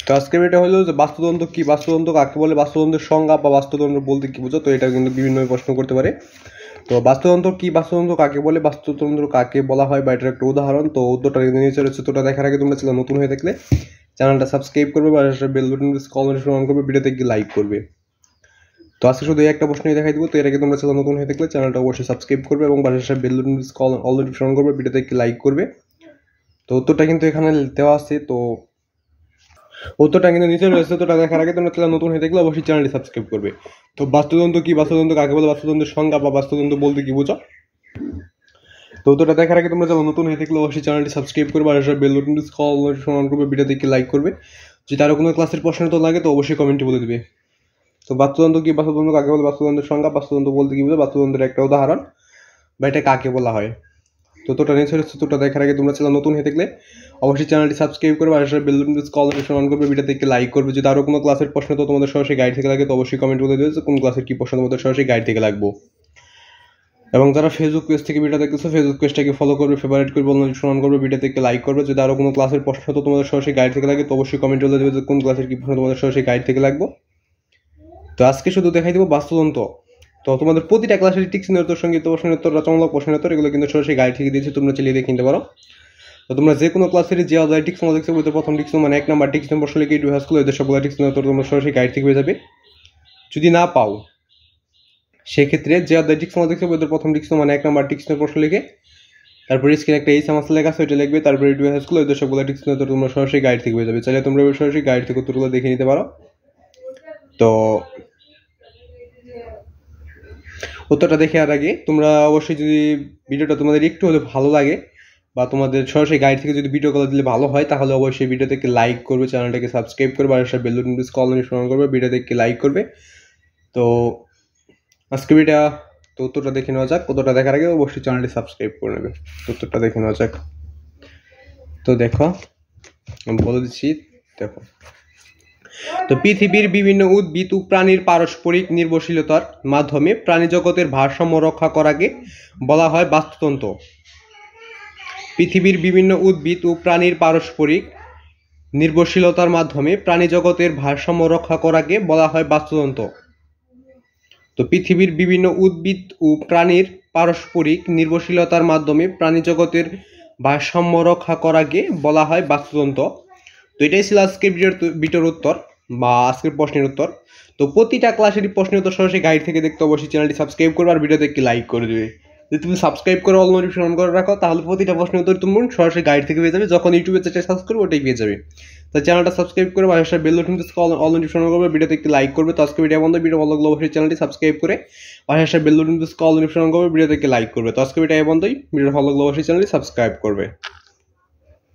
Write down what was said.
তো আজকের এটা হলো যে বাস্তুতন্ত্র কি, বাস্তুতন্ত্র কাকে বলে, বাস্তুতন্ত্রের সংজ্ঞা বা বাস্তুতন্ত্র বলতে কি বোঝো। তো এটা কিন্তু বিভিন্ন প্রশ্ন করতে পারে। তো বাস্তুতন্ত্র কি, বাস্তুতন্ত্র কাকে বলে, বাস্তুতন্ত্র কাকে বলা হয় বা এটার একটা উদাহরণ। তো উত্তরটা নিচে রয়েছে। তোটা দেখার আগে তোমরা চ্যানেল নতুন হয়ে থাকলে চ্যানেলটা সাবস্ক্রাইব করবে বা বেল বাটন কল অন করবে, ভিডিওতে গিয়ে লাইক করবে। তো আজকে শুধু একটা প্রশ্নই দেখাই দিব। তো এর আগে তোমরা চ্যানেল নতুন হয়ে থাকলে চ্যানেলটা অবশ্যই সাবস্ক্রাইব করবে এবং পাশে বেল বাটন কল অল নোটিফিকেশন করবে, ভিডিওতে গিয়ে লাইক করবে। তো উত্তরটা কিন্তু এখানে দেওয়া আছে। তো উত্তরটা কিন্তু নিচে রয়েছে। তোটা দেখার আগে তোমরা চ্যানেল নতুন হয়ে থাকলে অবশ্যই চ্যানেলটি সাবস্ক্রাইব করবে। তো বাস্তুতন্ত্র কি, বাস্তুতন্ত্র কাকে বলে, বাস্তুতন্ত্রের সংজ্ঞা বা বাস্তুতন্ত্র বলতে কি বোঝো। তো উত্তরটা দেখার আগে তোমরা চ্যানেল নতুন হয়ে থাকলে অবশ্যই চ্যানেলটি সাবস্ক্রাইব করবে আর বেল বাটন কল অন করবে, ভিডিওতে গিয়ে লাইক করবে। যদি আরো কোনো ক্লাসের প্রশ্ন তো লাগে তো অবশ্যই কমেন্টে বলে দিবে। তো বাস্তুতন্ত্র কি, বাস্তুতন্ত্র কাকে বলে, বাস্তুতন্ত্রের সংজ্ঞা, বাস্তুতন্ত্র বলতে কি বোঝো, বাস্তুতন্ত্রের একটা উদাহরণ বা এটা কাকে বলা হয়। তো তোটা নিচে রয়েছে। তোটা দেখার আগে তোমরা চ্যানেল নতুন হয়ে থাকলে অবশ্যই চ্যানেলটি সাবস্ক্রাইব করবে আর বেল বাটন কল নোটিফিকেশন অন করবে, ভিডিওতে গিয়ে লাইক করবে। যদি আরো কোনো ক্লাসের প্রশ্ন তো তোমাদের সরাসরি গাইড থেকে লাগে তো অবশ্যই কমেন্ট বলে দিবে যে কোন ক্লাসের কি প্রশ্ন তোমাদের সরাসরি গাইড থেকে লাগবে। এবং যারা ফেসবুক পেজ থেকে ভিডিও দেখতেছো ফেসবুক পেজটাকে ফলো করবে, ফেভারিট করবে, নোটিফিকেশন অন করবে, ভিডিওতে গিয়ে লাইক করবে। যদি আরো কোনো ক্লাসের প্রশ্ন তো তোমাদের সরাসরি গাইড থেকে লাগে তো অবশ্যই কমেন্ট বলে দেবে যে কোন ক্লাসের কি প্রশ্ন তোমাদের সরাসরি গাইড থেকে লাগবে। তো আজকে শুধু দেখাই দেবো বাস্তুতন্ত্র। তো তোমাদের প্রতিটা ক্লাসের টিক চিহ্নের উত্তর, সংগীত প্রশ্নের উত্তর, রচনামূলক প্রশ্নের উত্তর এগুলো কিন্তু সরাসরি গাইড থেকে দিয়েছি, তোমরা চালিয়ে দেখে নিতে পারো। তো তোমরা যে কোনো ক্লাসের যে অধ্যায় টিক্স দেখছো বইতে প্রথম টিক্স মানে 1 নম্বর টিক্স প্রশ্ন লিখে ইউটিউব হাইস্কুল এদের সবগুলো টিক্স উত্তর তোমরা সরাসরি গাইড থেকে পেয়ে যাবে। যদি না পাও সেক্ষেত্রে যে অধ্যায় টিক্স দেখছো বইতে প্রথম টিক্স মানে 1 নম্বর টিক্স প্রশ্ন লিখে তারপরে স্ক্রিনে একটা এই সামাস লেখা আছে ওইটা লিখবে, তারপরে ইউটিউব হাইস্কুল এদের সবগুলো টিক্স উত্তর তোমরা সরাসরি গাইড থেকে পেয়ে যাবে। চাইলে তোমরা সরাসরি গাইড থেকে উত্তরগুলো দেখে নিতে পারো। তো উত্তরটা দেখে আর আগে তোমরা অবশ্যই যদি ভিডিওটা তোমাদের একটু হলে ভালো লাগে বা তোমাদের সরাসরি গাইড থেকে যদি ভিডিও কল দিলে ভালো হয় তাহলে অবশ্যই ভিডিওটাকে লাইক করবে, চ্যানেলটাকে সাবস্ক্রাইব করবে আর বেল বাটন কল নোটিফিকেশন করবে, ভিডিওটাকে লাইক করবে। তো আজকে ভিডিও তো উত্তরটা দেখে নেওয়া যাক। উত্তরটা দেখার আগে অবশ্যই চ্যানেলটি সাবস্ক্রাইব করে নেবে। উত্তরটা দেখে নেওয়া যাক। তো দেখো আমি বলে দিচ্ছি, দেখো। তো পৃথিবীর বিভিন্ন উদ্ভিদ ও প্রাণীর পারস্পরিক নির্ভরশীলতার মাধ্যমে প্রাণী জগতের ভারসাম্য রক্ষা করাকে বলা হয় বাস্তুতন্ত্র। পৃথিবীর বিভিন্ন উদ্ভিদ ও প্রাণীর পারস্পরিক নির্ভরশীলতার মাধ্যমে প্রাণী জগতের ভারসাম্য রক্ষা করাকে বলা হয় বাস্তুতন্ত্র। তো পৃথিবীর বিভিন্ন উদ্ভিদ ও প্রাণীর পারস্পরিক নির্ভরশীলতার মাধ্যমে প্রাণী জগতের ভারসাম্য রক্ষা করাকে বলা হয় বাস্তুতন্ত্র। তো এটাই ছিল আজকের ভিডিওর উত্তর বা আজকের প্রশ্নের উত্তর। তো প্রতিটা ক্লাসেরই প্রশ্নের উত্তর সরাসরি গাইড থেকে দেখতে অবশ্যই চ্যানেলটি সাবস্ক্রাইব করবে আর ভিডিওতে একটি লাইক করে দেবে। যদি তুমি সাবস্ক্রাইব করে অল নোটিফিকেশন অন করে রাখো তাহলে প্রতিটা প্রশ্নের উত্তর তুমি সরাসরি গাইড থেকে পেয়ে যাবে। যখন ইউটিউবে যেটা সার্চ করবে ওটাই পেয়ে যাবে। তো চ্যানেলটা সাবস্ক্রাইব করে পাশে বেল বাটন অল নোটিফিকেশন করবে, ভিডিওতে একটি লাইক করবে। তো আজকে ভিডিও বন্ধ, ভিডিও ভালো লাগলে অবশ্যই চ্যানেলটি সাবস্ক্রাইব করে পাশে বেল বাটন অল নোটিফিকেশন করবে, ভিডিওতে একটি লাইক করবে। তো আজকে ভিডিও বন্ধই, ভিডিও ভালো লাগলে অবশ্যই চ্যানেলটি সাবস্ক্রাইব করবে।